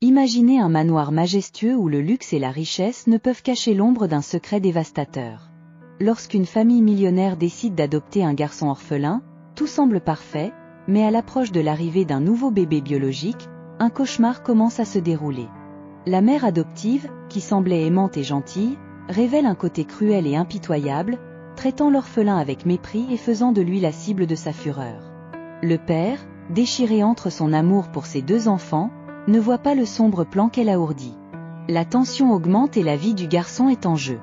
Imaginez un manoir majestueux où le luxe et la richesse ne peuvent cacher l'ombre d'un secret dévastateur. Lorsqu'une famille millionnaire décide d'adopter un garçon orphelin, tout semble parfait, mais à l'approche de l'arrivée d'un nouveau bébé biologique, un cauchemar commence à se dérouler. La mère adoptive, qui semblait aimante et gentille, révèle un côté cruel et impitoyable, traitant l'orphelin avec mépris et faisant de lui la cible de sa fureur. Le père, déchiré entre son amour pour ses 2 enfants, ne voit pas le sombre plan qu'elle a ourdi. La tension augmente et la vie du garçon est en jeu.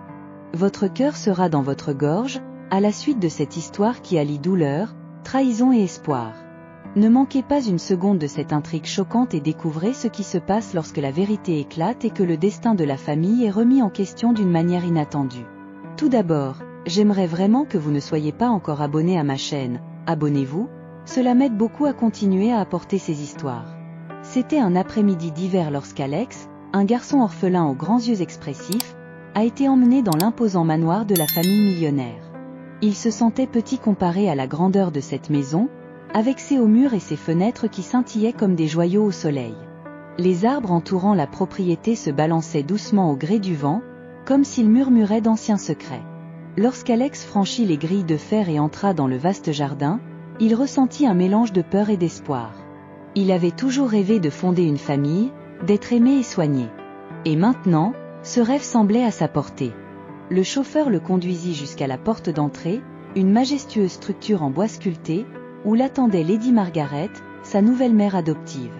Votre cœur sera dans votre gorge, à la suite de cette histoire qui allie douleur, trahison et espoir. Ne manquez pas une seconde de cette intrigue choquante et découvrez ce qui se passe lorsque la vérité éclate et que le destin de la famille est remis en question d'une manière inattendue. Tout d'abord, j'aimerais vraiment que vous ne soyez pas encore abonné à ma chaîne. Abonnez-vous, cela m'aide beaucoup à continuer à apporter ces histoires. C'était un après-midi d'hiver lorsqu'Alex, un garçon orphelin aux grands yeux expressifs, a été emmené dans l'imposant manoir de la famille millionnaire. Il se sentait petit comparé à la grandeur de cette maison, avec ses hauts murs et ses fenêtres qui scintillaient comme des joyaux au soleil. Les arbres entourant la propriété se balançaient doucement au gré du vent, comme s'ils murmuraient d'anciens secrets. Lorsqu'Alex franchit les grilles de fer et entra dans le vaste jardin, il ressentit un mélange de peur et d'espoir. Il avait toujours rêvé de fonder une famille, d'être aimé et soigné. Et maintenant, ce rêve semblait à sa portée. Le chauffeur le conduisit jusqu'à la porte d'entrée, une majestueuse structure en bois sculpté, où l'attendait Lady Margaret, sa nouvelle mère adoptive.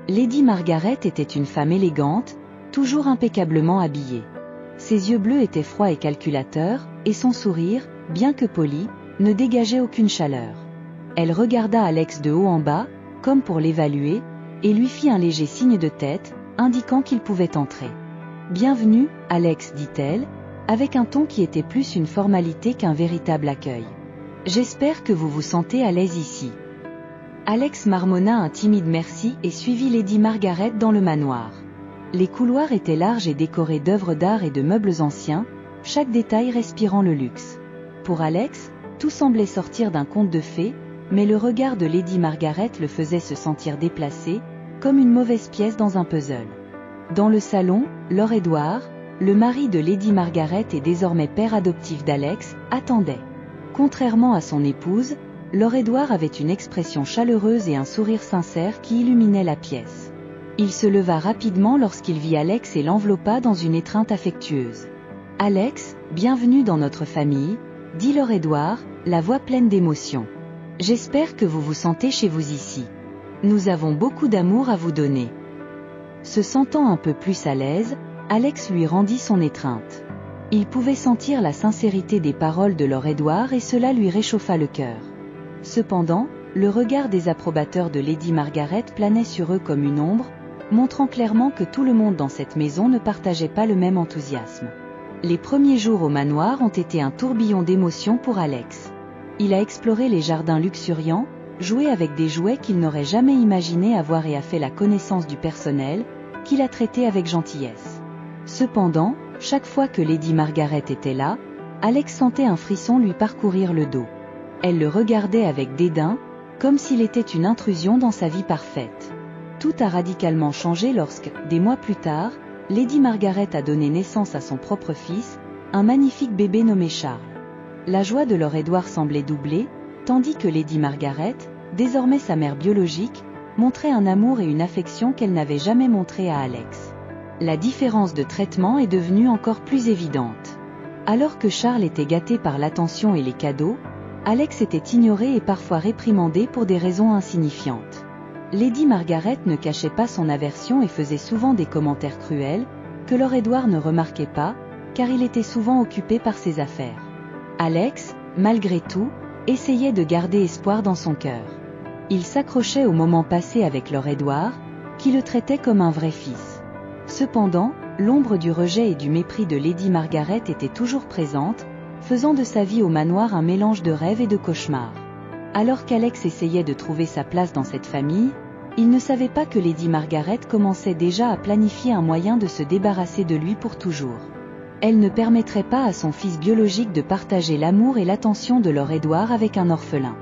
Lady Margaret était une femme élégante, toujours impeccablement habillée. Ses yeux bleus étaient froids et calculateurs, et son sourire, bien que poli, ne dégageait aucune chaleur. Elle regarda Alex de haut en bas, comme pour l'évaluer, et lui fit un léger signe de tête, indiquant qu'il pouvait entrer. « Bienvenue, Alex, dit-elle, avec un ton qui était plus une formalité qu'un véritable accueil. « J'espère que vous vous sentez à l'aise ici. » Alex marmonna un timide merci et suivit Lady Margaret dans le manoir. Les couloirs étaient larges et décorés d'œuvres d'art et de meubles anciens, chaque détail respirant le luxe. Pour Alex, tout semblait sortir d'un conte de fées, mais le regard de Lady Margaret le faisait se sentir déplacé, comme une mauvaise pièce dans un puzzle. Dans le salon, Lord Edward, le mari de Lady Margaret et désormais père adoptif d'Alex, attendait. Contrairement à son épouse, Lord Edward avait une expression chaleureuse et un sourire sincère qui illuminait la pièce. Il se leva rapidement lorsqu'il vit Alex et l'enveloppa dans une étreinte affectueuse. « Alex, bienvenue dans notre famille, » dit Lord Edward, la voix pleine d'émotion. « J'espère que vous vous sentez chez vous ici. Nous avons beaucoup d'amour à vous donner. » Se sentant un peu plus à l'aise, Alex lui rendit son étreinte. Il pouvait sentir la sincérité des paroles de Lord Edward et cela lui réchauffa le cœur. Cependant, le regard des approbateurs de Lady Margaret planait sur eux comme une ombre, montrant clairement que tout le monde dans cette maison ne partageait pas le même enthousiasme. Les premiers jours au manoir ont été un tourbillon d'émotions pour Alex. Il a exploré les jardins luxuriants, joué avec des jouets qu'il n'aurait jamais imaginé avoir et a fait la connaissance du personnel, qu'il a traité avec gentillesse. Cependant, chaque fois que Lady Margaret était là, Alex sentait un frisson lui parcourir le dos. Elle le regardait avec dédain, comme s'il était une intrusion dans sa vie parfaite. Tout a radicalement changé lorsque, des mois plus tard, Lady Margaret a donné naissance à son propre fils, un magnifique bébé nommé Charles. La joie de Lord Edward semblait doubler, tandis que Lady Margaret, désormais sa mère biologique, montrait un amour et une affection qu'elle n'avait jamais montré à Alex. La différence de traitement est devenue encore plus évidente. Alors que Charles était gâté par l'attention et les cadeaux, Alex était ignoré et parfois réprimandé pour des raisons insignifiantes. Lady Margaret ne cachait pas son aversion et faisait souvent des commentaires cruels, que Lord Edward ne remarquait pas, car il était souvent occupé par ses affaires. Alex, malgré tout, essayait de garder espoir dans son cœur. Il s'accrochait aux moments passés avec Lord Edward, qui le traitait comme un vrai fils. Cependant, l'ombre du rejet et du mépris de Lady Margaret était toujours présente, faisant de sa vie au manoir un mélange de rêve et de cauchemar. Alors qu'Alex essayait de trouver sa place dans cette famille, il ne savait pas que Lady Margaret commençait déjà à planifier un moyen de se débarrasser de lui pour toujours. Elle ne permettrait pas à son fils biologique de partager l'amour et l'attention de Lord Edward avec un orphelin.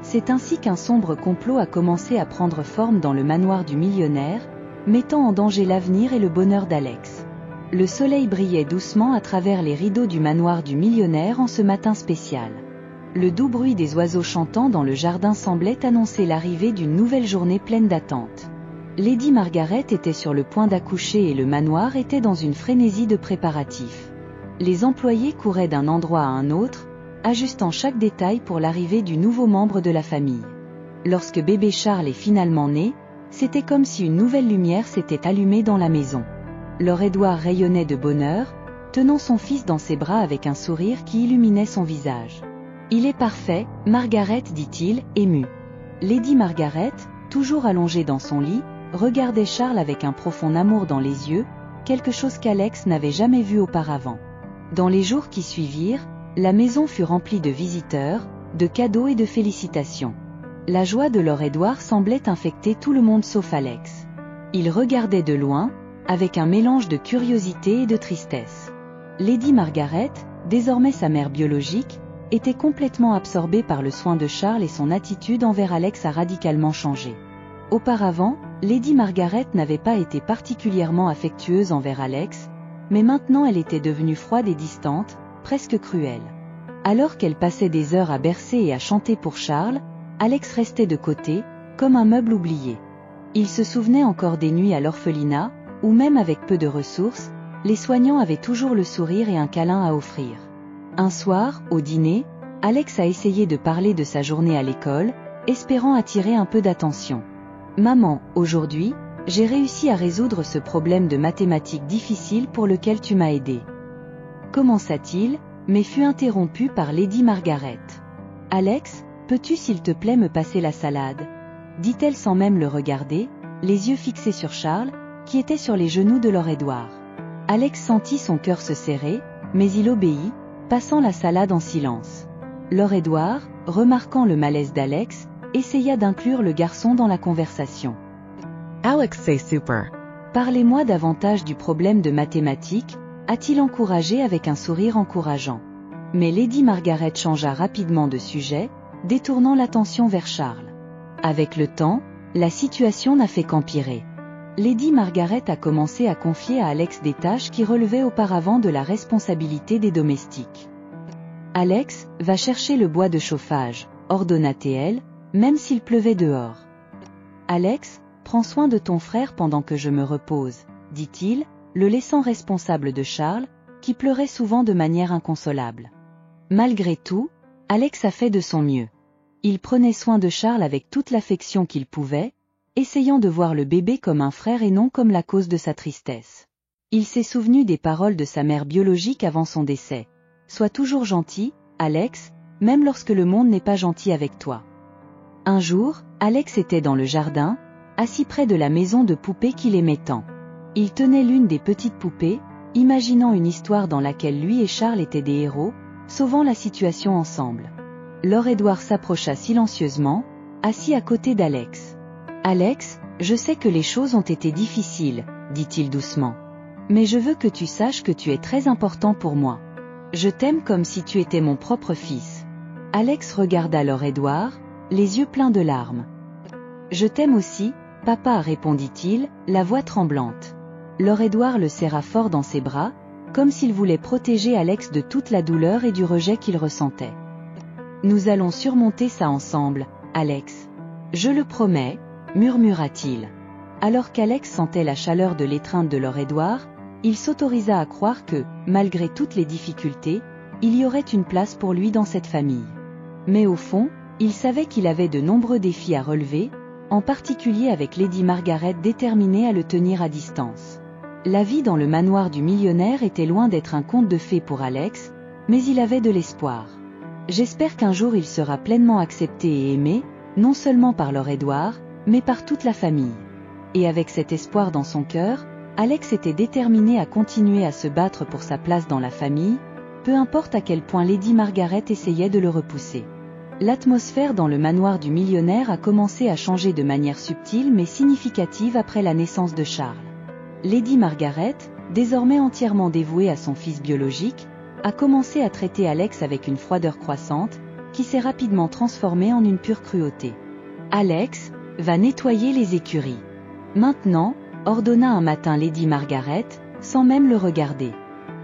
C'est ainsi qu'un sombre complot a commencé à prendre forme dans le manoir du millionnaire, mettant en danger l'avenir et le bonheur d'Alex. Le soleil brillait doucement à travers les rideaux du manoir du millionnaire en ce matin spécial. Le doux bruit des oiseaux chantant dans le jardin semblait annoncer l'arrivée d'une nouvelle journée pleine d'attentes. Lady Margaret était sur le point d'accoucher et le manoir était dans une frénésie de préparatifs. Les employés couraient d'un endroit à un autre, ajustant chaque détail pour l'arrivée du nouveau membre de la famille. Lorsque bébé Charles est finalement né, c'était comme si une nouvelle lumière s'était allumée dans la maison. Lord Edward rayonnait de bonheur, tenant son fils dans ses bras avec un sourire qui illuminait son visage. « Il est parfait, Margaret, dit-il, ému. » Lady Margaret, toujours allongée dans son lit, regardait Charles avec un profond amour dans les yeux, quelque chose qu'Alex n'avait jamais vu auparavant. Dans les jours qui suivirent, la maison fut remplie de visiteurs, de cadeaux et de félicitations. La joie de Lord Edward semblait infecter tout le monde sauf Alex. Il regardait de loin, avec un mélange de curiosité et de tristesse. Lady Margaret, désormais sa mère biologique, était complètement absorbée par le soin de Charles et son attitude envers Alex a radicalement changé. Auparavant, Lady Margaret n'avait pas été particulièrement affectueuse envers Alex, mais maintenant elle était devenue froide et distante, presque cruelle. Alors qu'elle passait des heures à bercer et à chanter pour Charles, Alex restait de côté, comme un meuble oublié. Il se souvenait encore des nuits à l'orphelinat, où même avec peu de ressources, les soignants avaient toujours le sourire et un câlin à offrir. Un soir, au dîner, Alex a essayé de parler de sa journée à l'école, espérant attirer un peu d'attention. « Maman, aujourd'hui, j'ai réussi à résoudre ce problème de mathématiques difficile pour lequel tu m'as aidé. » Commença-t-il, mais fut interrompu par Lady Margaret. « Alex, peux-tu s'il te plaît me passer la salade ?» dit-elle sans même le regarder, les yeux fixés sur Charles, qui était sur les genoux de Lord Edward. Alex sentit son cœur se serrer, mais il obéit, passant la salade en silence. Lord Edward, remarquant le malaise d'Alex, essaya d'inclure le garçon dans la conversation. Alex, c'est super. Parlez-moi davantage du problème de mathématiques, a-t-il encouragé avec un sourire encourageant. Mais Lady Margaret changea rapidement de sujet, détournant l'attention vers Charles. Avec le temps, la situation n'a fait qu'empirer. Lady Margaret a commencé à confier à Alex des tâches qui relevaient auparavant de la responsabilité des domestiques. « Alex, va chercher le bois de chauffage, ordonna-t-elle, même s'il pleuvait dehors. »« Alex, prends soin de ton frère pendant que je me repose, » dit-il, le laissant responsable de Charles, qui pleurait souvent de manière inconsolable. Malgré tout, Alex a fait de son mieux. Il prenait soin de Charles avec toute l'affection qu'il pouvait, essayant de voir le bébé comme un frère et non comme la cause de sa tristesse. Il s'est souvenu des paroles de sa mère biologique avant son décès. « Sois toujours gentil, Alex, même lorsque le monde n'est pas gentil avec toi. » Un jour, Alex était dans le jardin, assis près de la maison de poupées qu'il aimait tant. Il tenait l'une des petites poupées, imaginant une histoire dans laquelle lui et Charles étaient des héros, sauvant la situation ensemble. Lord Edward s'approcha silencieusement, assis à côté d'Alex. « Alex, je sais que les choses ont été difficiles, » dit-il doucement. « Mais je veux que tu saches que tu es très important pour moi. Je t'aime comme si tu étais mon propre fils. » Alex regarda Lord Edward, les yeux pleins de larmes. « Je t'aime aussi, papa, répondit-il, la voix tremblante. Lord Edward le serra fort dans ses bras, comme s'il voulait protéger Alex de toute la douleur et du rejet qu'il ressentait. « Nous allons surmonter ça ensemble, Alex. Je le promets, » murmura-t-il. Alors qu'Alex sentait la chaleur de l'étreinte de Lord Edward, il s'autorisa à croire que, malgré toutes les difficultés, il y aurait une place pour lui dans cette famille. Mais au fond, il savait qu'il avait de nombreux défis à relever, en particulier avec Lady Margaret déterminée à le tenir à distance. La vie dans le manoir du millionnaire était loin d'être un conte de fées pour Alex, mais il avait de l'espoir. « J'espère qu'un jour il sera pleinement accepté et aimé, non seulement par Lord Edward, mais par toute la famille. » Et avec cet espoir dans son cœur, Alex était déterminé à continuer à se battre pour sa place dans la famille, peu importe à quel point Lady Margaret essayait de le repousser. L'atmosphère dans le manoir du millionnaire a commencé à changer de manière subtile mais significative après la naissance de Charles. Lady Margaret, désormais entièrement dévouée à son fils biologique, a commencé à traiter Alex avec une froideur croissante, qui s'est rapidement transformée en une pure cruauté. « Alex, va nettoyer les écuries. Maintenant, ordonna un matin Lady Margaret, sans même le regarder.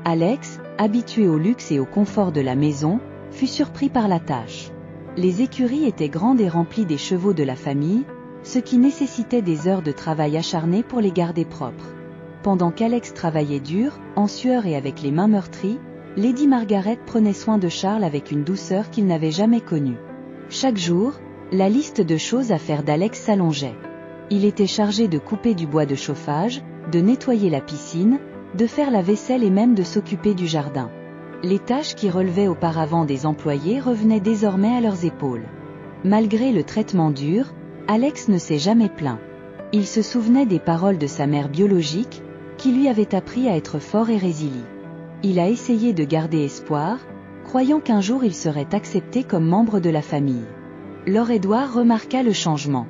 Alex, habitué au luxe et au confort de la maison, fut surpris par la tâche. Les écuries étaient grandes et remplies des chevaux de la famille, ce qui nécessitait des heures de travail acharnées pour les garder propres. Pendant qu'Alex travaillait dur, en sueur et avec les mains meurtries, Lady Margaret prenait soin de Charles avec une douceur qu'il n'avait jamais connue. Chaque jour, la liste de choses à faire d'Alex s'allongeait. Il était chargé de couper du bois de chauffage, de nettoyer la piscine, de faire la vaisselle et même de s'occuper du jardin. Les tâches qui relevaient auparavant des employés revenaient désormais à leurs épaules. Malgré le traitement dur, Alex ne s'est jamais plaint. Il se souvenait des paroles de sa mère biologique, qui lui avait appris à être fort et résilient. Il a essayé de garder espoir, croyant qu'un jour il serait accepté comme membre de la famille. Lord Edward remarqua le changement.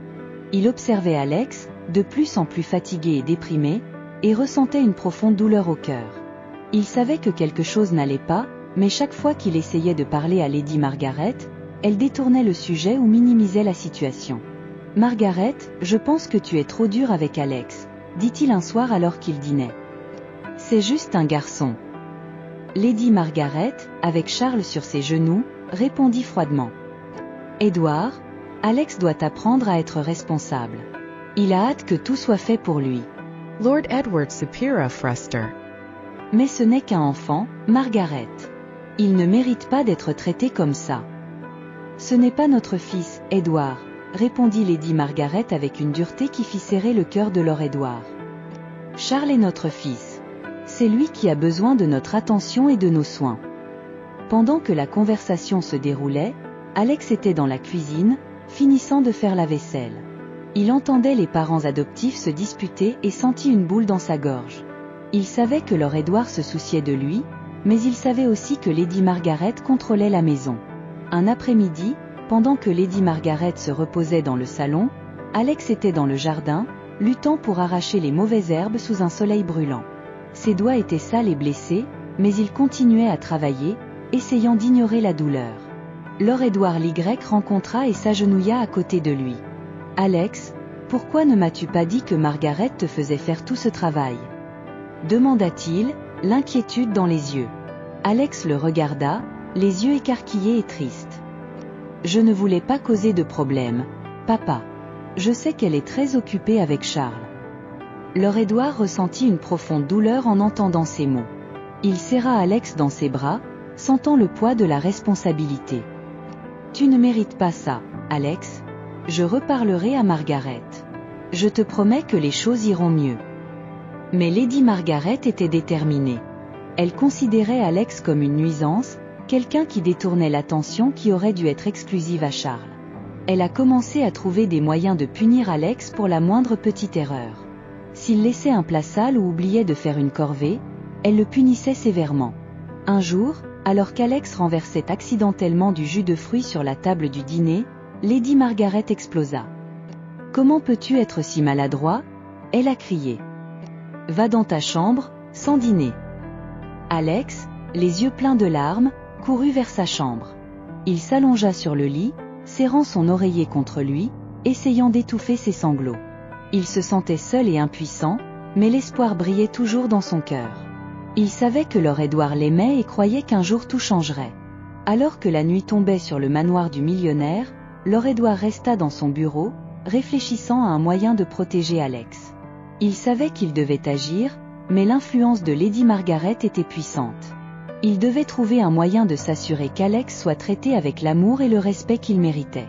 Il observait Alex, de plus en plus fatigué et déprimé, et ressentait une profonde douleur au cœur. Il savait que quelque chose n'allait pas, mais chaque fois qu'il essayait de parler à Lady Margaret, elle détournait le sujet ou minimisait la situation. « Margaret, je pense que tu es trop dure avec Alex », dit-il un soir alors qu'il dînait. « C'est juste un garçon. » Lady Margaret, avec Charles sur ses genoux, répondit froidement. « Edward, Alex doit apprendre à être responsable. Il a hâte que tout soit fait pour lui. » Lord Edward Superior Fruster. Mais ce n'est qu'un enfant, Margaret. Il ne mérite pas d'être traité comme ça. Ce n'est pas notre fils, Edward, répondit Lady Margaret avec une dureté qui fit serrer le cœur de Lord Edward. Charles est notre fils. C'est lui qui a besoin de notre attention et de nos soins. Pendant que la conversation se déroulait, Alex était dans la cuisine, finissant de faire la vaisselle. Il entendait les parents adoptifs se disputer et sentit une boule dans sa gorge. Il savait que Lord Edward se souciait de lui, mais il savait aussi que Lady Margaret contrôlait la maison. Un après-midi, pendant que Lady Margaret se reposait dans le salon, Alex était dans le jardin, luttant pour arracher les mauvaises herbes sous un soleil brûlant. Ses doigts étaient sales et blessés, mais il continuait à travailler, essayant d'ignorer la douleur. Lord Edward l'Y rencontra et s'agenouilla à côté de lui. « Alex, pourquoi ne m'as-tu pas dit que Margaret te faisait faire tout ce travail ?» demanda-t-il, l'inquiétude dans les yeux. Alex le regarda, les yeux écarquillés et tristes. « Je ne voulais pas causer de problème, papa. Je sais qu'elle est très occupée avec Charles. » Lord Edward ressentit une profonde douleur en entendant ces mots. Il serra Alex dans ses bras, sentant le poids de la responsabilité. « Tu ne mérites pas ça, Alex. Je reparlerai à Margaret. Je te promets que les choses iront mieux. » Mais Lady Margaret était déterminée. Elle considérait Alex comme une nuisance, quelqu'un qui détournait l'attention qui aurait dû être exclusive à Charles. Elle a commencé à trouver des moyens de punir Alex pour la moindre petite erreur. S'il laissait un plat sale ou oubliait de faire une corvée, elle le punissait sévèrement. Un jour, alors qu'Alex renversait accidentellement du jus de fruits sur la table du dîner, Lady Margaret explosa. « Comment peux-tu être si maladroit ?» elle a crié. « Va dans ta chambre, sans dîner. » Alex, les yeux pleins de larmes, courut vers sa chambre. Il s'allongea sur le lit, serrant son oreiller contre lui, essayant d'étouffer ses sanglots. Il se sentait seul et impuissant, mais l'espoir brillait toujours dans son cœur. Il savait que Lord Edward l'aimait et croyait qu'un jour tout changerait. Alors que la nuit tombait sur le manoir du millionnaire, Lord Edward resta dans son bureau, réfléchissant à un moyen de protéger Alex. Il savait qu'il devait agir, mais l'influence de Lady Margaret était puissante. Il devait trouver un moyen de s'assurer qu'Alex soit traité avec l'amour et le respect qu'il méritait.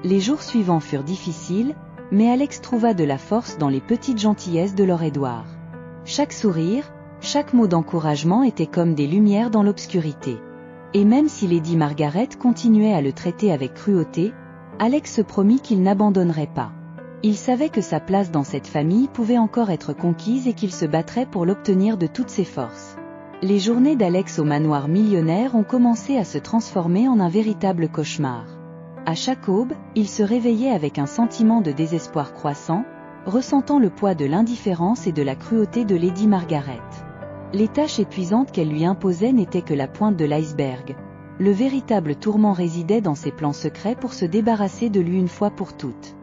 Les jours suivants furent difficiles, mais Alex trouva de la force dans les petites gentillesses de Lord Edward. Chaque sourire, chaque mot d'encouragement était comme des lumières dans l'obscurité. Et même si Lady Margaret continuait à le traiter avec cruauté, Alex se promit qu'il n'abandonnerait pas. Il savait que sa place dans cette famille pouvait encore être conquise et qu'il se battrait pour l'obtenir de toutes ses forces. Les journées d'Alex au manoir millionnaire ont commencé à se transformer en un véritable cauchemar. À chaque aube, il se réveillait avec un sentiment de désespoir croissant, ressentant le poids de l'indifférence et de la cruauté de Lady Margaret. Les tâches épuisantes qu'elle lui imposait n'étaient que la pointe de l'iceberg. Le véritable tourment résidait dans ses plans secrets pour se débarrasser de lui une fois pour toutes.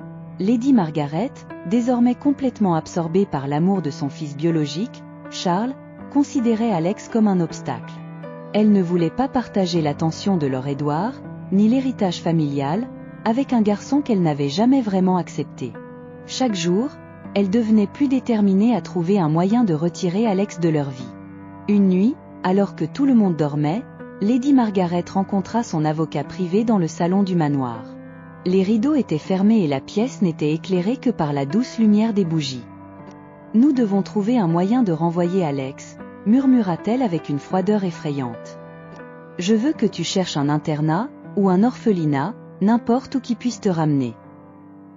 Lady Margaret, désormais complètement absorbée par l'amour de son fils biologique, Charles, considérait Alex comme un obstacle. Elle ne voulait pas partager l'attention de Lord Edward, ni l'héritage familial, avec un garçon qu'elle n'avait jamais vraiment accepté. Chaque jour, elle devenait plus déterminée à trouver un moyen de retirer Alex de leur vie. Une nuit, alors que tout le monde dormait, Lady Margaret rencontra son avocat privé dans le salon du manoir. Les rideaux étaient fermés et la pièce n'était éclairée que par la douce lumière des bougies. « Nous devons trouver un moyen de renvoyer Alex, » murmura-t-elle avec une froideur effrayante. « Je veux que tu cherches un internat, ou un orphelinat, n'importe où qui puisse te ramener. »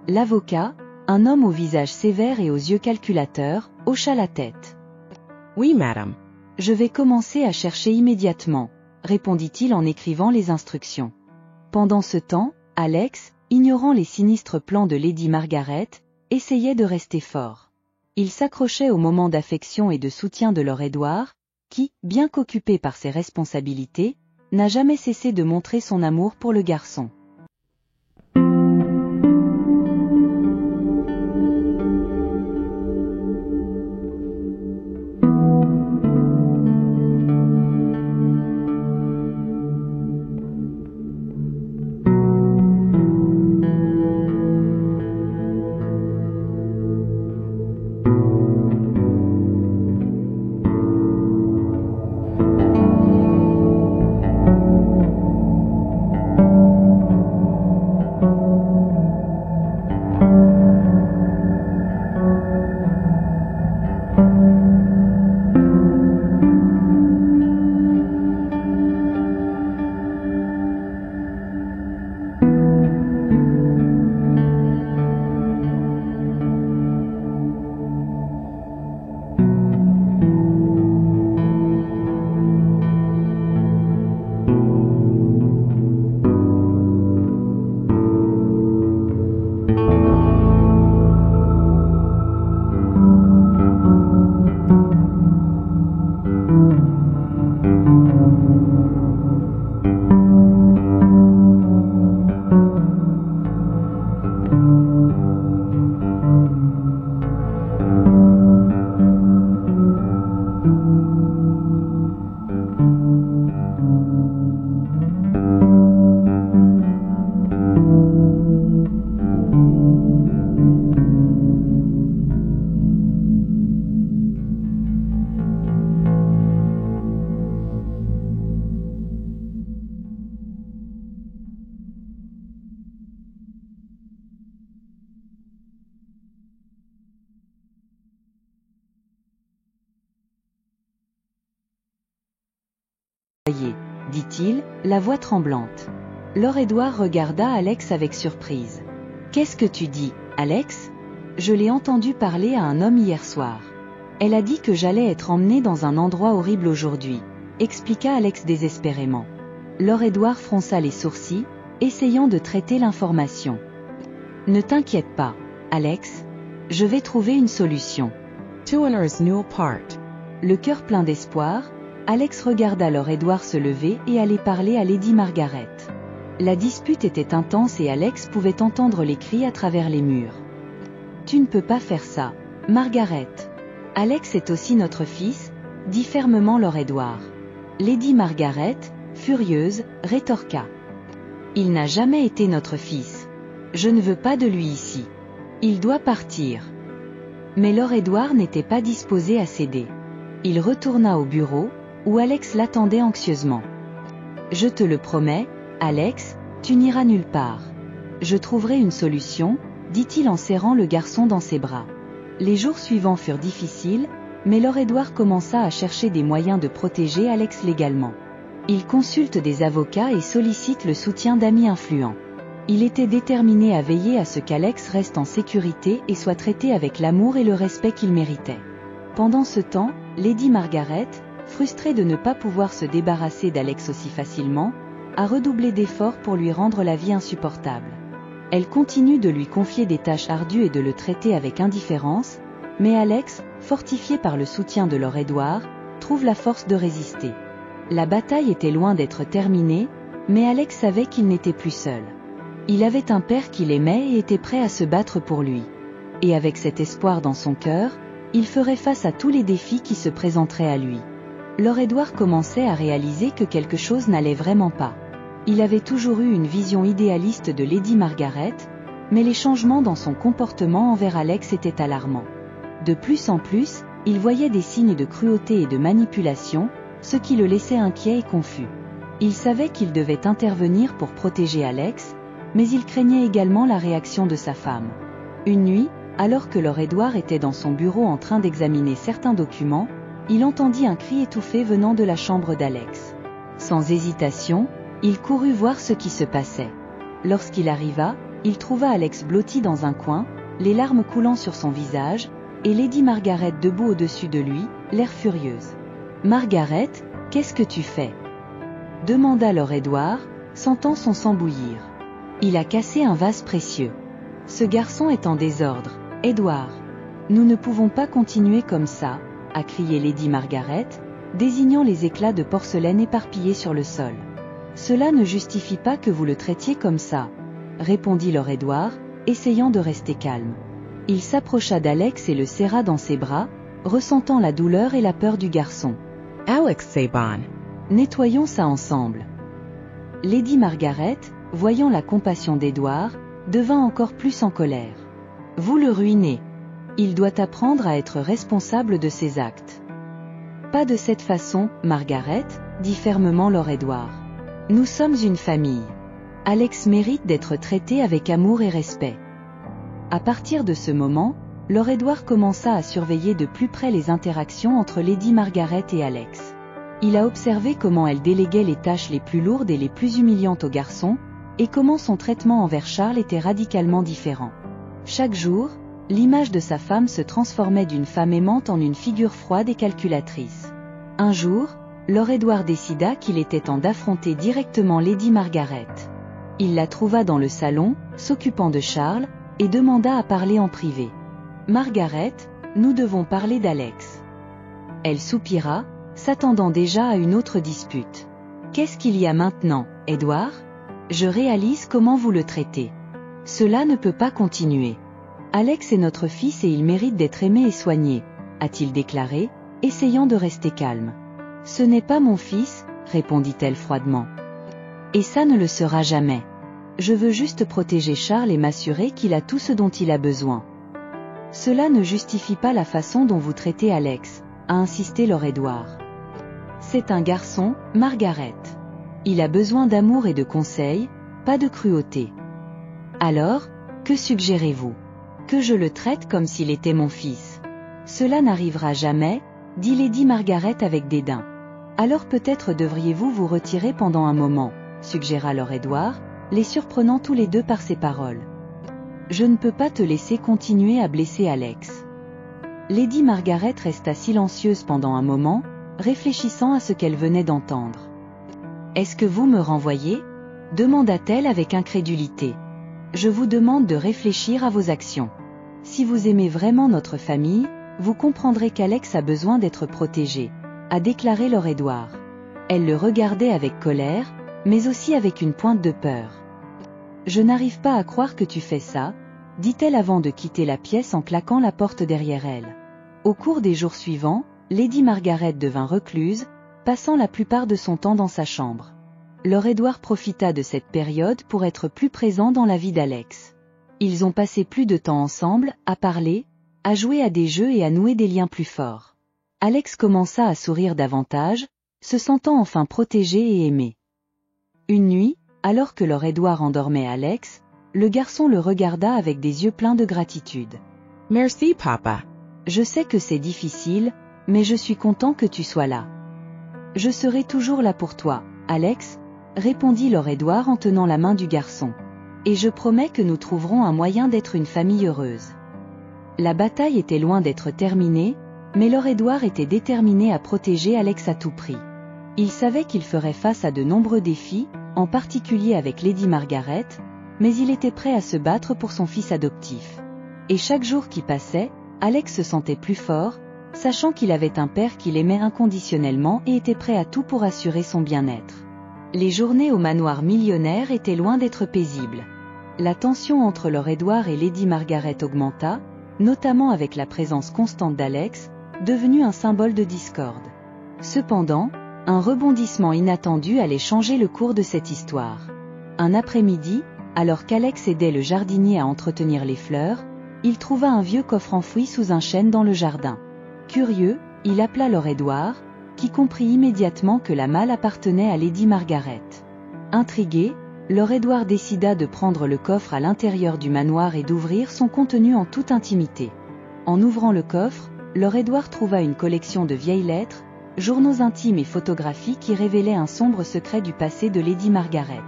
L'avocat, un homme au visage sévère et aux yeux calculateurs, hocha la tête. « Oui, madame. »« Je vais commencer à chercher immédiatement, » répondit-il en écrivant les instructions. Pendant ce temps, Alex, ignorant les sinistres plans de Lady Margaret, essayait de rester fort. Il s'accrochait aux moments d'affection et de soutien de Lord Edward, qui, bien qu'occupé par ses responsabilités, n'a jamais cessé de montrer son amour pour le garçon. Dit-il, la voix tremblante. Lord Edward regarda Alex avec surprise. « Qu'est-ce que tu dis, Alex ? Je l'ai entendu parler à un homme hier soir. Elle a dit que j'allais être emmené dans un endroit horrible aujourd'hui, » expliqua Alex désespérément. Lord Edward fronça les sourcils, essayant de traiter l'information. « Ne t'inquiète pas, Alex. Je vais trouver une solution. » Le cœur plein d'espoir, Alex regarda Lord Edward se lever et aller parler à Lady Margaret. La dispute était intense et Alex pouvait entendre les cris à travers les murs. « Tu ne peux pas faire ça, Margaret. Alex est aussi notre fils, » dit fermement Lord Edward. Lady Margaret, furieuse, rétorqua. « Il n'a jamais été notre fils. Je ne veux pas de lui ici. Il doit partir. » Mais Lord Edward n'était pas disposé à céder. Il retourna au bureau, où Alex l'attendait anxieusement. « Je te le promets, Alex, tu n'iras nulle part. Je trouverai une solution, » dit-il en serrant le garçon dans ses bras. Les jours suivants furent difficiles, mais Lord Edward commença à chercher des moyens de protéger Alex légalement. Il consulte des avocats et sollicite le soutien d'amis influents. Il était déterminé à veiller à ce qu'Alex reste en sécurité et soit traité avec l'amour et le respect qu'il méritait. Pendant ce temps, Lady Margaret, frustrée de ne pas pouvoir se débarrasser d'Alex aussi facilement, a redoublé d'efforts pour lui rendre la vie insupportable. Elle continue de lui confier des tâches ardues et de le traiter avec indifférence, mais Alex, fortifié par le soutien de Lord Edward, trouve la force de résister. La bataille était loin d'être terminée, mais Alex savait qu'il n'était plus seul. Il avait un père qu'il aimait et était prêt à se battre pour lui. Et avec cet espoir dans son cœur, il ferait face à tous les défis qui se présenteraient à lui. Lord Edward commençait à réaliser que quelque chose n'allait vraiment pas. Il avait toujours eu une vision idéaliste de Lady Margaret, mais les changements dans son comportement envers Alex étaient alarmants. De plus en plus, il voyait des signes de cruauté et de manipulation, ce qui le laissait inquiet et confus. Il savait qu'il devait intervenir pour protéger Alex, mais il craignait également la réaction de sa femme. Une nuit, alors que Lord Edward était dans son bureau en train d'examiner certains documents, il entendit un cri étouffé venant de la chambre d'Alex. Sans hésitation, il courut voir ce qui se passait. Lorsqu'il arriva, il trouva Alex blotti dans un coin, les larmes coulant sur son visage, et Lady Margaret debout au-dessus de lui, l'air furieuse. « Margaret, qu'est-ce que tu fais ?» demanda Lord Edward, sentant son sang bouillir. « Il a cassé un vase précieux. Ce garçon est en désordre, Edward. Nous ne pouvons pas continuer comme ça, » a crié Lady Margaret, désignant les éclats de porcelaine éparpillés sur le sol. « Cela ne justifie pas que vous le traitiez comme ça, » répondit Lord Edward, essayant de rester calme. Il s'approcha d'Alex et le serra dans ses bras, ressentant la douleur et la peur du garçon. « Alex, c'est bon. Nettoyons ça ensemble. » Lady Margaret, voyant la compassion d'Edward, devint encore plus en colère. « Vous le ruinez. Il doit apprendre à être responsable de ses actes. »« Pas de cette façon, Margaret, » dit fermement Lord Edward. « Nous sommes une famille. Alex mérite d'être traité avec amour et respect. » À partir de ce moment, Lord Edward commença à surveiller de plus près les interactions entre Lady Margaret et Alex. Il a observé comment elle déléguait les tâches les plus lourdes et les plus humiliantes aux garçons, et comment son traitement envers Charles était radicalement différent. Chaque jour, l'image de sa femme se transformait d'une femme aimante en une figure froide et calculatrice. Un jour, Lord Edward décida qu'il était temps d'affronter directement Lady Margaret. Il la trouva dans le salon, s'occupant de Charles, et demanda à parler en privé. « Margaret, nous devons parler d'Alex. » Elle soupira, s'attendant déjà à une autre dispute. « Qu'est-ce qu'il y a maintenant, Edward ? Je réalise comment vous le traitez. Cela ne peut pas continuer. Alex est notre fils et il mérite d'être aimé et soigné, » a-t-il déclaré, essayant de rester calme. « Ce n'est pas mon fils, » répondit-elle froidement. « Et ça ne le sera jamais. Je veux juste protéger Charles et m'assurer qu'il a tout ce dont il a besoin. » « Cela ne justifie pas la façon dont vous traitez Alex, » a insisté Lord Edward. « C'est un garçon, Margaret. Il a besoin d'amour et de conseils, pas de cruauté. Alors, que suggérez-vous ? Que je le traite comme s'il était mon fils ? Cela n'arrivera jamais, » dit Lady Margaret avec dédain. « Alors peut-être devriez-vous vous retirer pendant un moment, » suggéra Lord Edward, les surprenant tous les deux par ses paroles. « Je ne peux pas te laisser continuer à blesser Alex. » Lady Margaret resta silencieuse pendant un moment, réfléchissant à ce qu'elle venait d'entendre. « Est-ce que vous me renvoyez ? » demanda-t-elle avec incrédulité. « Je vous demande de réfléchir à vos actions. Si vous aimez vraiment notre famille, vous comprendrez qu'Alex a besoin d'être protégé, » a déclaré Lord Edward. Elle le regardait avec colère, mais aussi avec une pointe de peur. « Je n'arrive pas à croire que tu fais ça, » dit-elle avant de quitter la pièce en claquant la porte derrière elle. Au cours des jours suivants, Lady Margaret devint recluse, passant la plupart de son temps dans sa chambre. Lord Edward profita de cette période pour être plus présent dans la vie d'Alex. Ils ont passé plus de temps ensemble, à parler, à jouer à des jeux et à nouer des liens plus forts. Alex commença à sourire davantage, se sentant enfin protégé et aimé. Une nuit, alors que Lord Edward endormait Alex, le garçon le regarda avec des yeux pleins de gratitude. « Merci, papa. Je sais que c'est difficile, mais je suis content que tu sois là. »« Je serai toujours là pour toi, Alex, » répondit Lord Edward en tenant la main du garçon. « Et je promets que nous trouverons un moyen d'être une famille heureuse. » La bataille était loin d'être terminée, mais Lord Edward était déterminé à protéger Alex à tout prix. Il savait qu'il ferait face à de nombreux défis, en particulier avec Lady Margaret, mais il était prêt à se battre pour son fils adoptif. Et chaque jour qui passait, Alex se sentait plus fort, sachant qu'il avait un père qu'il aimait inconditionnellement et était prêt à tout pour assurer son bien-être. Les journées au manoir millionnaire étaient loin d'être paisibles. La tension entre Lord Edward et Lady Margaret augmenta, notamment avec la présence constante d'Alex, devenu un symbole de discorde. Cependant, un rebondissement inattendu allait changer le cours de cette histoire. Un après-midi, alors qu'Alex aidait le jardinier à entretenir les fleurs, il trouva un vieux coffre enfoui sous un chêne dans le jardin. Curieux, il appela Lord Edward, qui comprit immédiatement que la malle appartenait à Lady Margaret. Intrigué, Lord Edward décida de prendre le coffre à l'intérieur du manoir et d'ouvrir son contenu en toute intimité. En ouvrant le coffre, Lord Edward trouva une collection de vieilles lettres, journaux intimes et photographies qui révélaient un sombre secret du passé de Lady Margaret.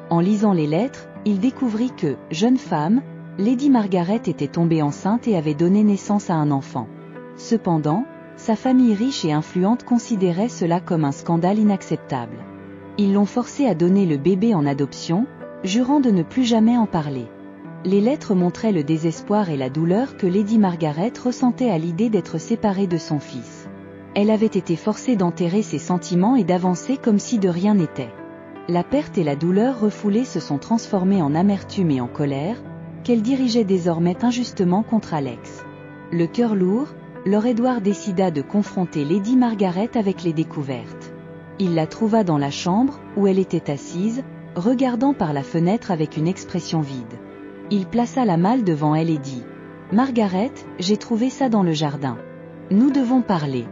En lisant les lettres, il découvrit que, jeune femme, Lady Margaret était tombée enceinte et avait donné naissance à un enfant. Cependant, sa famille riche et influente considérait cela comme un scandale inacceptable. Ils l'ont forcée à donner le bébé en adoption, jurant de ne plus jamais en parler. Les lettres montraient le désespoir et la douleur que Lady Margaret ressentait à l'idée d'être séparée de son fils. Elle avait été forcée d'enterrer ses sentiments et d'avancer comme si de rien n'était. La perte et la douleur refoulée se sont transformées en amertume et en colère, qu'elle dirigeait désormais injustement contre Alex. Le cœur lourd, Lord Edward décida de confronter Lady Margaret avec les découvertes. Il la trouva dans la chambre, où elle était assise, regardant par la fenêtre avec une expression vide. Il plaça la malle devant elle et dit « Margaret, j'ai trouvé ça dans le jardin. Nous devons parler. »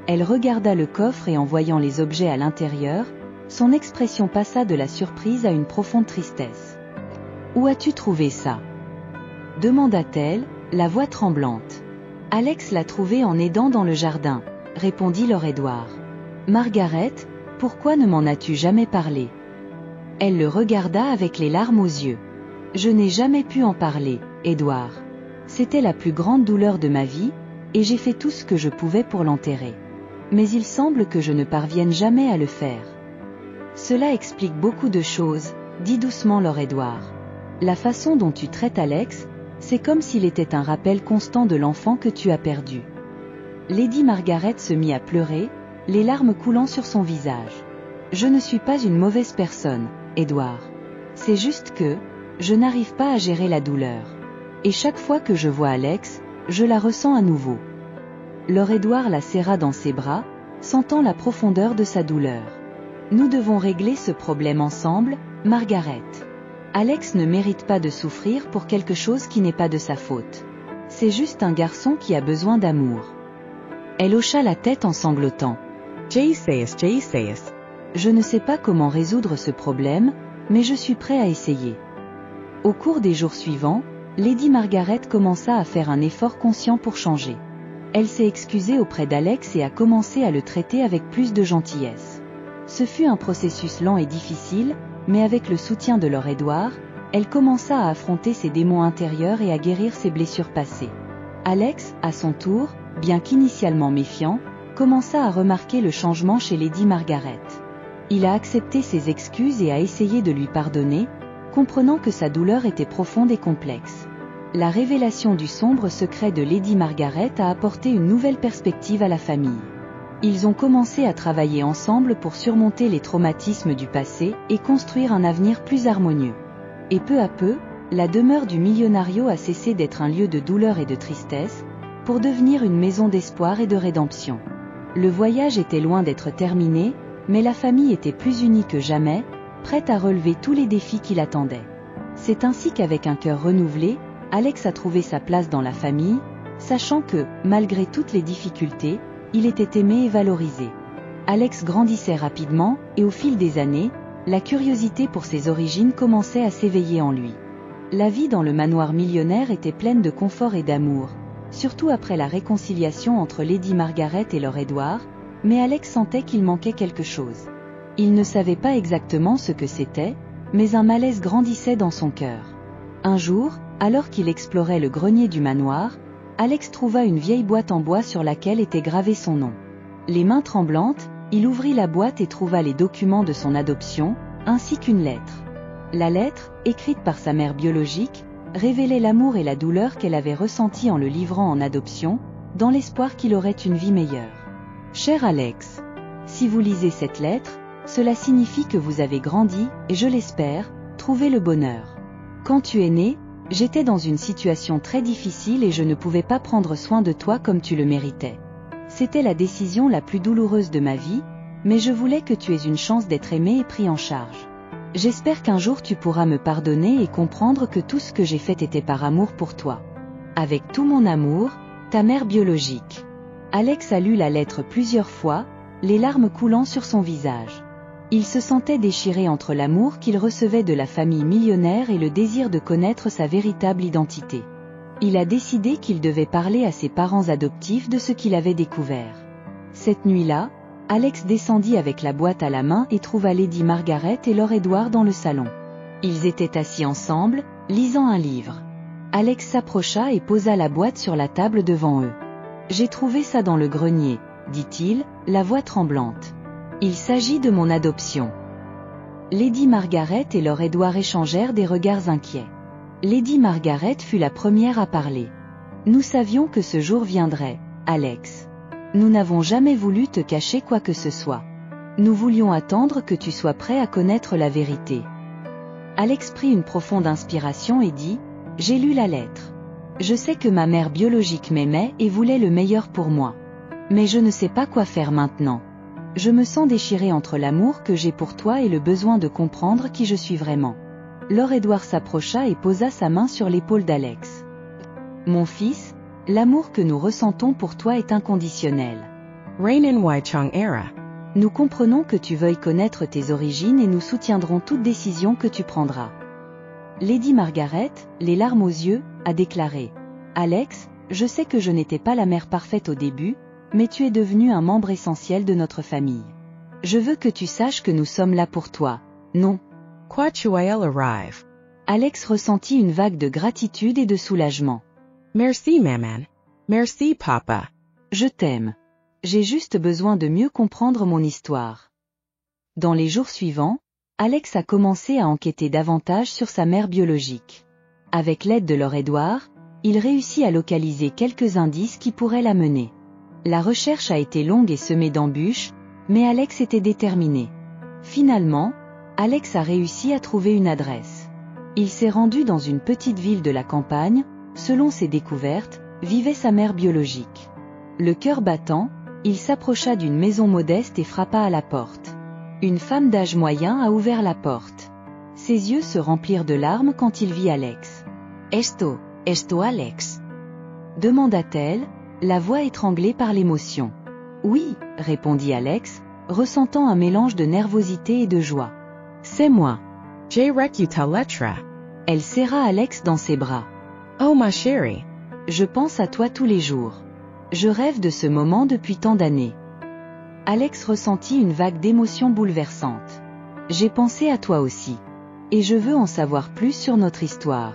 Elle regarda le coffre et en voyant les objets à l'intérieur, son expression passa de la surprise à une profonde tristesse. « Où as-tu trouvé ça ?» demanda-t-elle, la voix tremblante. « Alex l'a trouvé en aidant dans le jardin, » répondit Lord Edward. « Margaret, pourquoi ne m'en as-tu jamais parlé ?» Elle le regarda avec les larmes aux yeux. « Je n'ai jamais pu en parler, Edward. C'était la plus grande douleur de ma vie, et j'ai fait tout ce que je pouvais pour l'enterrer. Mais il semble que je ne parvienne jamais à le faire. » « Cela explique beaucoup de choses, » dit doucement Lord Edward. « La façon dont tu traites Alex, c'est comme s'il était un rappel constant de l'enfant que tu as perdu. » Lady Margaret se mit à pleurer, les larmes coulant sur son visage. « Je ne suis pas une mauvaise personne, Edward. C'est juste que, je n'arrive pas à gérer la douleur. Et chaque fois que je vois Alex, je la ressens à nouveau. » Lord Edward la serra dans ses bras, sentant la profondeur de sa douleur. « Nous devons régler ce problème ensemble, Margaret. Alex ne mérite pas de souffrir pour quelque chose qui n'est pas de sa faute. C'est juste un garçon qui a besoin d'amour. » Elle hocha la tête en sanglotant. « Jesus. Je ne sais pas comment résoudre ce problème, mais je suis prêt à essayer. » Au cours des jours suivants, Lady Margaret commença à faire un effort conscient pour changer. Elle s'est excusée auprès d'Alex et a commencé à le traiter avec plus de gentillesse. Ce fut un processus lent et difficile, mais avec le soutien de Lord Edward, elle commença à affronter ses démons intérieurs et à guérir ses blessures passées. Alex, à son tour, bien qu'initialement méfiant, commença à remarquer le changement chez Lady Margaret. Il a accepté ses excuses et a essayé de lui pardonner, comprenant que sa douleur était profonde et complexe. La révélation du sombre secret de Lady Margaret a apporté une nouvelle perspective à la famille. Ils ont commencé à travailler ensemble pour surmonter les traumatismes du passé et construire un avenir plus harmonieux. Et peu à peu, la demeure du millionario a cessé d'être un lieu de douleur et de tristesse, pour devenir une maison d'espoir et de rédemption. Le voyage était loin d'être terminé, mais la famille était plus unie que jamais, prête à relever tous les défis qui l'attendaient. C'est ainsi qu'avec un cœur renouvelé, Alex a trouvé sa place dans la famille, sachant que, malgré toutes les difficultés, il était aimé et valorisé. Alex grandissait rapidement, et au fil des années, la curiosité pour ses origines commençait à s'éveiller en lui. La vie dans le manoir millionnaire était pleine de confort et d'amour, surtout après la réconciliation entre Lady Margaret et Lord Edward, mais Alex sentait qu'il manquait quelque chose. Il ne savait pas exactement ce que c'était, mais un malaise grandissait dans son cœur. Un jour, alors qu'il explorait le grenier du manoir, Alex trouva une vieille boîte en bois sur laquelle était gravé son nom. Les mains tremblantes, il ouvrit la boîte et trouva les documents de son adoption, ainsi qu'une lettre. La lettre, écrite par sa mère biologique, révélait l'amour et la douleur qu'elle avait ressentis en le livrant en adoption, dans l'espoir qu'il aurait une vie meilleure. Cher Alex, si vous lisez cette lettre, cela signifie que vous avez grandi, et je l'espère, trouvé le bonheur. Quand tu es né, j'étais dans une situation très difficile et je ne pouvais pas prendre soin de toi comme tu le méritais. C'était la décision la plus douloureuse de ma vie, mais je voulais que tu aies une chance d'être aimé et pris en charge. J'espère qu'un jour tu pourras me pardonner et comprendre que tout ce que j'ai fait était par amour pour toi. Avec tout mon amour, ta mère biologique. Alex a lu la lettre plusieurs fois, les larmes coulant sur son visage. Il se sentait déchiré entre l'amour qu'il recevait de la famille millionnaire et le désir de connaître sa véritable identité. Il a décidé qu'il devait parler à ses parents adoptifs de ce qu'il avait découvert. Cette nuit-là, Alex descendit avec la boîte à la main et trouva Lady Margaret et Lord Edward dans le salon. Ils étaient assis ensemble, lisant un livre. Alex s'approcha et posa la boîte sur la table devant eux. « J'ai trouvé ça dans le grenier, » dit-il, la voix tremblante. « Il s'agit de mon adoption. » Lady Margaret et Lord Edward échangèrent des regards inquiets. Lady Margaret fut la première à parler. « Nous savions que ce jour viendrait, Alex. Nous n'avons jamais voulu te cacher quoi que ce soit. Nous voulions attendre que tu sois prêt à connaître la vérité. » Alex prit une profonde inspiration et dit « J'ai lu la lettre. Je sais que ma mère biologique m'aimait et voulait le meilleur pour moi. Mais je ne sais pas quoi faire maintenant. Je me sens déchiré entre l'amour que j'ai pour toi et le besoin de comprendre qui je suis vraiment. » Lord Edward s'approcha et posa sa main sur l'épaule d'Alex. « Mon fils, l'amour que nous ressentons pour toi est inconditionnel. Rainin Waichong Era. Nous comprenons que tu veuilles connaître tes origines et nous soutiendrons toute décision que tu prendras. » Lady Margaret, les larmes aux yeux, a déclaré « Alex, je sais que je n'étais pas la mère parfaite au début, mais tu es devenu un membre essentiel de notre famille. Je veux que tu saches que nous sommes là pour toi, non ?» Quachuael arrive. Alex ressentit une vague de gratitude et de soulagement. Merci maman. Merci papa. Je t'aime. J'ai juste besoin de mieux comprendre mon histoire. Dans les jours suivants, Alex a commencé à enquêter davantage sur sa mère biologique. Avec l'aide de Lord Edward, il réussit à localiser quelques indices qui pourraient la mener. La recherche a été longue et semée d'embûches, mais Alex était déterminé. Finalement, Alex a réussi à trouver une adresse. Il s'est rendu dans une petite ville de la campagne, selon ses découvertes, vivait sa mère biologique. Le cœur battant, il s'approcha d'une maison modeste et frappa à la porte. Une femme d'âge moyen a ouvert la porte. Ses yeux se remplirent de larmes quand il vit Alex. « Esto Alex ?» demanda-t-elle, la voix étranglée par l'émotion. « Oui, » répondit Alex, ressentant un mélange de nervosité et de joie. « C'est moi. » J'ai reçu ta lettre. Elle serra Alex dans ses bras. « Oh ma chérie. » Je pense à toi tous les jours. Je rêve de ce moment depuis tant d'années. Alex ressentit une vague d'émotions bouleversantes. « J'ai pensé à toi aussi. Et je veux en savoir plus sur notre histoire. »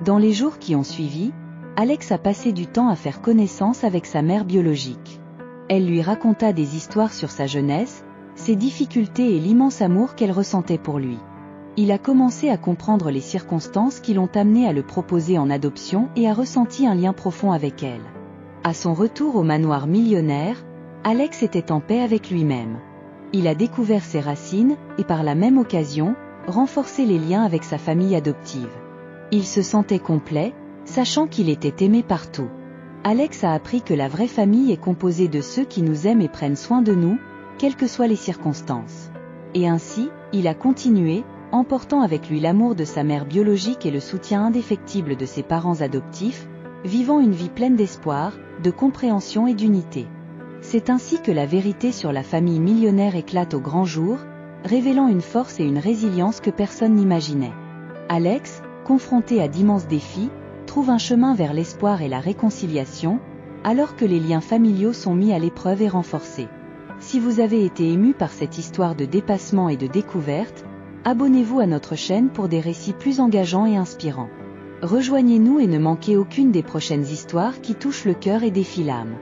Dans les jours qui ont suivi, Alex a passé du temps à faire connaissance avec sa mère biologique. Elle lui raconta des histoires sur sa jeunesse, ses difficultés et l'immense amour qu'elle ressentait pour lui. Il a commencé à comprendre les circonstances qui l'ont amené à le proposer en adoption et a ressenti un lien profond avec elle. À son retour au manoir millionnaire, Alex était en paix avec lui-même. Il a découvert ses racines et par la même occasion, renforcé les liens avec sa famille adoptive. Il se sentait complet, sachant qu'il était aimé partout. Alex a appris que la vraie famille est composée de ceux qui nous aiment et prennent soin de nous, quelles que soient les circonstances. Et ainsi, il a continué, emportant avec lui l'amour de sa mère biologique et le soutien indéfectible de ses parents adoptifs, vivant une vie pleine d'espoir, de compréhension et d'unité. C'est ainsi que la vérité sur la famille millionnaire éclate au grand jour, révélant une force et une résilience que personne n'imaginait. Alex, confronté à d'immenses défis, trouve un chemin vers l'espoir et la réconciliation, alors que les liens familiaux sont mis à l'épreuve et renforcés. Si vous avez été ému par cette histoire de dépassement et de découverte, abonnez-vous à notre chaîne pour des récits plus engageants et inspirants. Rejoignez-nous et ne manquez aucune des prochaines histoires qui touchent le cœur et défient l'âme.